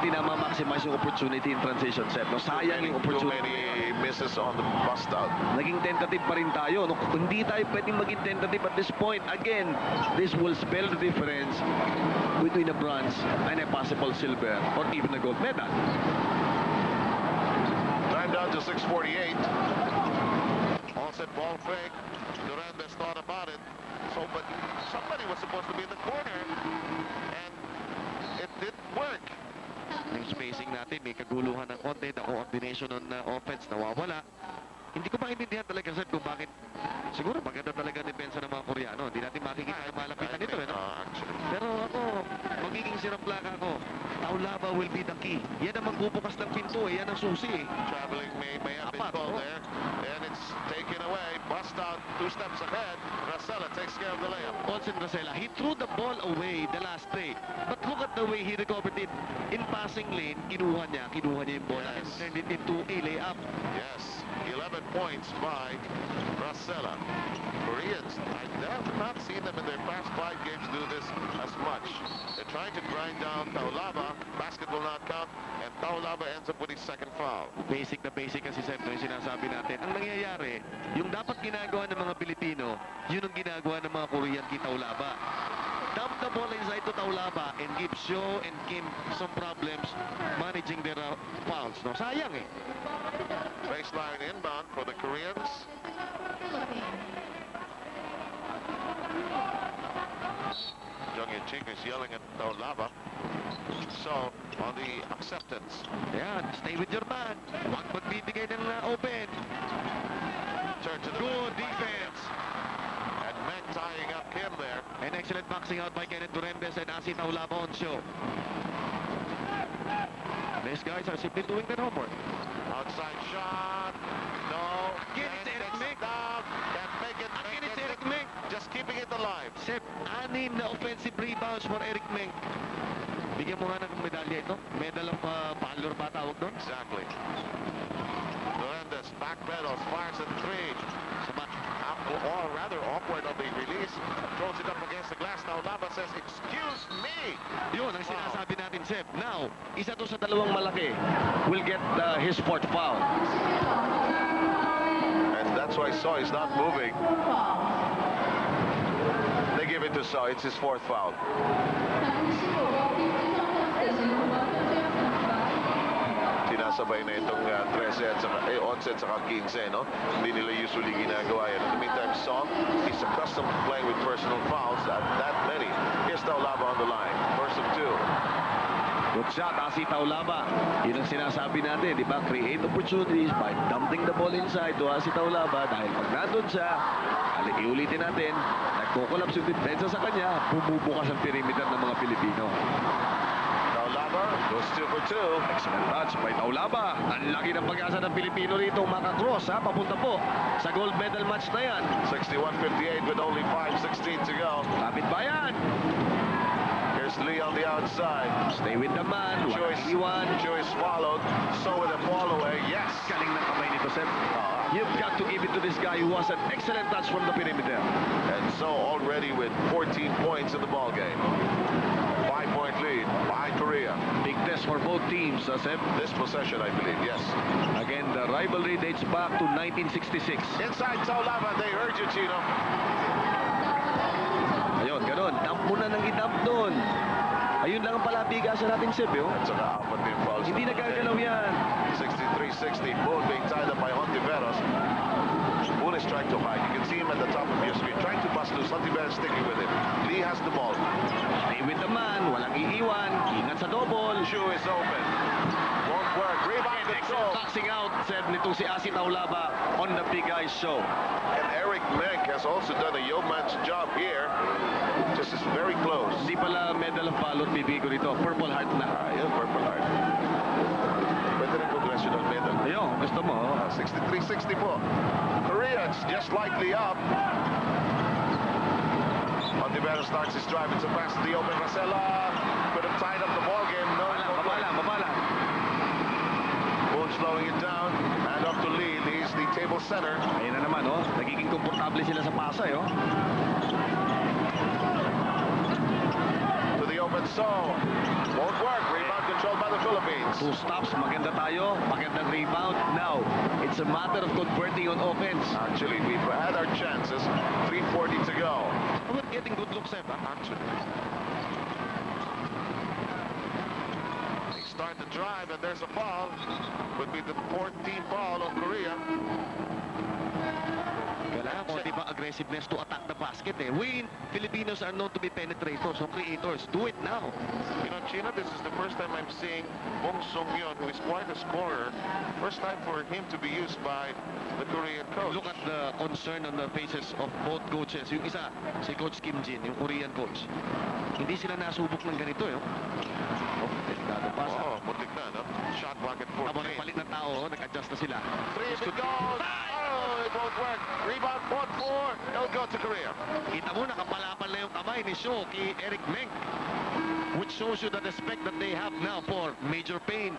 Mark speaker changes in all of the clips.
Speaker 1: natin na ma-maximize yung opportunity in transition set. No? Sayang yung
Speaker 2: Too
Speaker 1: opportunity.
Speaker 2: many misses on the bust out.
Speaker 1: Naging tentative pa rin tayo. No? Hindi tayo pwedeng maging tentative at this point. Again, this will spell the difference between a bronze and a possible silver or even a gold medal.
Speaker 2: Time down to 6:48. All set ball fake. Durandes thought about it. So, but somebody was supposed to be in the corner, and it didn't work.
Speaker 3: Yung spacing natin, may kaguluhan ng konti, the coordination ng offense nawawala. Hindi ko maintindihan talaga, sir, kung bakit. Siguro maganda talaga depensa ng mga Koreano. Hindi natin makikita ang malapitan nito. Pero ako, magiging siraplaka ako. Taulava will be the key. Yan ang magbubukas ng pinto eh. Yan ang susi eh.
Speaker 2: Traveling may have been called there, and it's taken away. Bust out 2 steps ahead. Racela takes care of the layup.
Speaker 3: Olsen Racela, he threw the ball away the last play. But look at the way he recovered it. In passing lane, kinuha niya yung bola and turned it into a layup.
Speaker 2: Yes, 11 points by Racela. Koreans, I have not seen them in their past 5 games do this as much. They're trying to grind down Taulava. Basket will not count, and Taulava ends up with his second foul.
Speaker 3: Basic na basic kasi, Seb, yung sinasabi natin. Ang nangyayari, yung dapat ginagawa ng mga Pilipino, yun ang ginagawa ng mga Korean kay Taulava. Dump the ball inside to Taulava and give Sho and Kim some problems managing their fouls. No? Sayang eh.
Speaker 2: Baseline inbound for the Koreans. Jung Ching is yelling at Taulava. So, on the acceptance.
Speaker 3: Ayan, stay with your man. Huwag magbibigay ng open.
Speaker 2: Turn to the
Speaker 3: Good defense.
Speaker 2: And Meng tying up Kim there.
Speaker 3: An excellent boxing out by Kenneth Durandes and Asi Taulava on show. These guys are simply doing their homework.
Speaker 2: Outside shot. No.
Speaker 3: Again, it's Eric Meng.
Speaker 2: Down. Can't make it.
Speaker 3: Again, it's Eric Meng.
Speaker 2: Just keeping it alive.
Speaker 3: Sep, 6 na offensive rebounds for Eric Meng. Bigyan mo nga ng medalya ito. Medal of valor ba tawag doon?
Speaker 2: Exactly. Durandes back pedals, fires at 3. Or rather awkward on the release. Throws it up against the glass. Now Lava says, excuse me.
Speaker 3: Yun ang sinasabi natin, Sep. Now,
Speaker 1: Isa to sa dalawang malaki will get his 4th foul.
Speaker 2: And that's why So is not moving. They give it to So. It's his 4th foul. Sinasabay na itong 13 at saka 11 at saka 15, no? Hindi nila usually ginagawa yan. In the meantime, So is accustomed to playing with personal fouls at that many. Here's Taulava on the line. First of 2.
Speaker 1: Good shot, Asi Taulava. Yun ang sinasabi natin, di ba? Create opportunities by dumping the ball inside to Asi Taulava. Dahil pag nandun siya, iulitin natin, nagkukulaps yung depensa sa kanya, bumubukas ang perimeter ng mga Pilipino.
Speaker 2: Taulava goes 2 for 2.
Speaker 1: Excellent touch by Taulava. Ang laki ng pag-asa ng Pilipino rito makakross, ha? Papunta po sa gold medal match na yan.
Speaker 2: 61-58 with only 5:16 to go.
Speaker 1: Kapit ba yan?
Speaker 2: Here's Lee on the outside.
Speaker 1: Stay with the man.
Speaker 2: Choice.
Speaker 1: Iwan.
Speaker 2: Choice followed. So with a fall away. Yes.
Speaker 1: Galing ng kamay nito, Sep. You've got to give it to this guy who has an excellent touch from the perimeter.
Speaker 2: And So already with 14 points in the ball game. 5-point lead by Korea.
Speaker 1: Big test for both teams, Sep.
Speaker 2: This possession, I believe. Yes.
Speaker 1: Again, the rivalry dates back to 1966.
Speaker 2: Inside Taulava, they urge you, Chino.
Speaker 1: Ayun, ganun. Dump mo na nang i-dump doon. Ayun lang ang palabigasan natin, Sep, yun.
Speaker 2: At saka apat din fouls.
Speaker 1: Hindi nagagalaw yan.
Speaker 2: 63-60. Boone being tied up by Ontiveros. Boone is trying to hide. You can see him at the top of your screen. Trying to bust loose. Ontiveros sticking with him. Lee has the ball.
Speaker 1: Stay with the man. Walang iiwan. Ingat sa double.
Speaker 2: Shoe is open. Won't work. Rebound control.
Speaker 1: Boxing out, said nitong si Asi Taulava on the Big Eyes show.
Speaker 2: And Eric Meng has also done a yeoman's job here. Just is very close.
Speaker 1: Hindi pala medal of valor bibigo rito. Purple Heart na.
Speaker 2: Ayun, Purple Heart. Pwede rin congressional medal.
Speaker 1: Ayun, gusto mo.
Speaker 2: 63-60 po. Korea, it's just likely up. Ontiveros starts his drive. It's a pass to the open. Racela could have tied up the ball game. No,
Speaker 1: Babala.
Speaker 2: Boone slowing it down. And up to Lee. Lee's the table center.
Speaker 1: Ayun na naman, oh. Nagiging komportable sila sa Pasay, oh.
Speaker 2: To the open So. Won't work. Rebound control. controlled by the Philippines.
Speaker 1: 2 stops, maganda tayo, magandang rebound. Now, it's a matter of converting on offense.
Speaker 2: Actually, we've had our chances. 3:40 to go.
Speaker 3: We're getting good looks, actually.
Speaker 2: They start the drive, and there's a foul. Would be the 4th team foul on Korea.
Speaker 3: Kailangan mo, di ba, aggressiveness to attack the basket eh. We Filipinos are known to be penetrators or creators. Do it now.
Speaker 2: You know, Chino, this is the first time I'm seeing Bong Sung-yeon, who is quite a scorer. First time for him to be used by the Korean coach.
Speaker 3: Look at the concern on the faces of both coaches. Yung isa, si Coach Kim Jin, yung Korean coach. Hindi sila nasubok ng ganito eh.
Speaker 1: Oh, delikado pass.
Speaker 2: Oh, muntik na, no? Shot clock at
Speaker 3: Habang
Speaker 2: 14.
Speaker 3: palit ng tao, nag-adjust na sila.
Speaker 2: Three as it goes. Oh, it won't work. Rebound, 4-4. It'll go to Korea.
Speaker 3: Kita mo, nakapalapal na yung kamay ni Shaw kay Eric Meng. Which shows you the respect that they have now for Major Payne.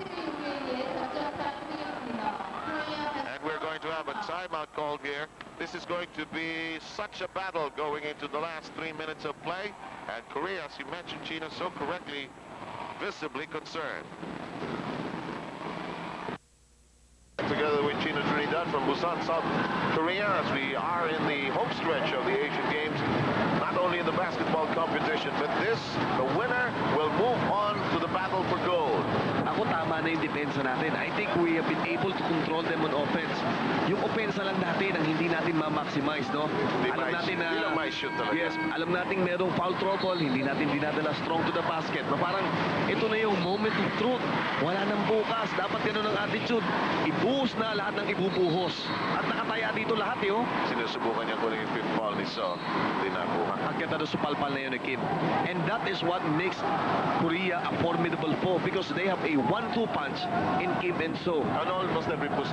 Speaker 2: And we're going to have a timeout called here. This is going to be such a battle going into the last 3 minutes of play. And Korea, as you mentioned, Chino, so correctly, visibly concerned. Together with Chino Trinidad from Busan, South Korea, as we are in the home stretch of the Asian Games, not only in the basketball competition, but this, the winner will move on to the battle for gold.
Speaker 1: Ako, tama na yung depensa natin. I think we have been able to control them on offense. Yung offense lang natin ang hindi natin ma-maximize, no? Alam natin na...
Speaker 2: Hindi lang may shoot talaga.
Speaker 1: Yes, alam natin merong foul trouble, hindi natin dinadala strong to the basket. Na parang, ito na yung moment of truth. Wala nang bukas. Dapat ganun ang attitude. Ibuhos na lahat ng ibubuhos. At nakataya dito lahat, eh, oh.
Speaker 2: Sinusubukan niya kunin yung 5th foul ni So. Hindi nakuha.
Speaker 1: Ang ganda doon sa palpal na yun ni Kim. And that is what makes Korea a formidable foe because they have a 1-2 punch in Kim and So.
Speaker 2: On almost every position.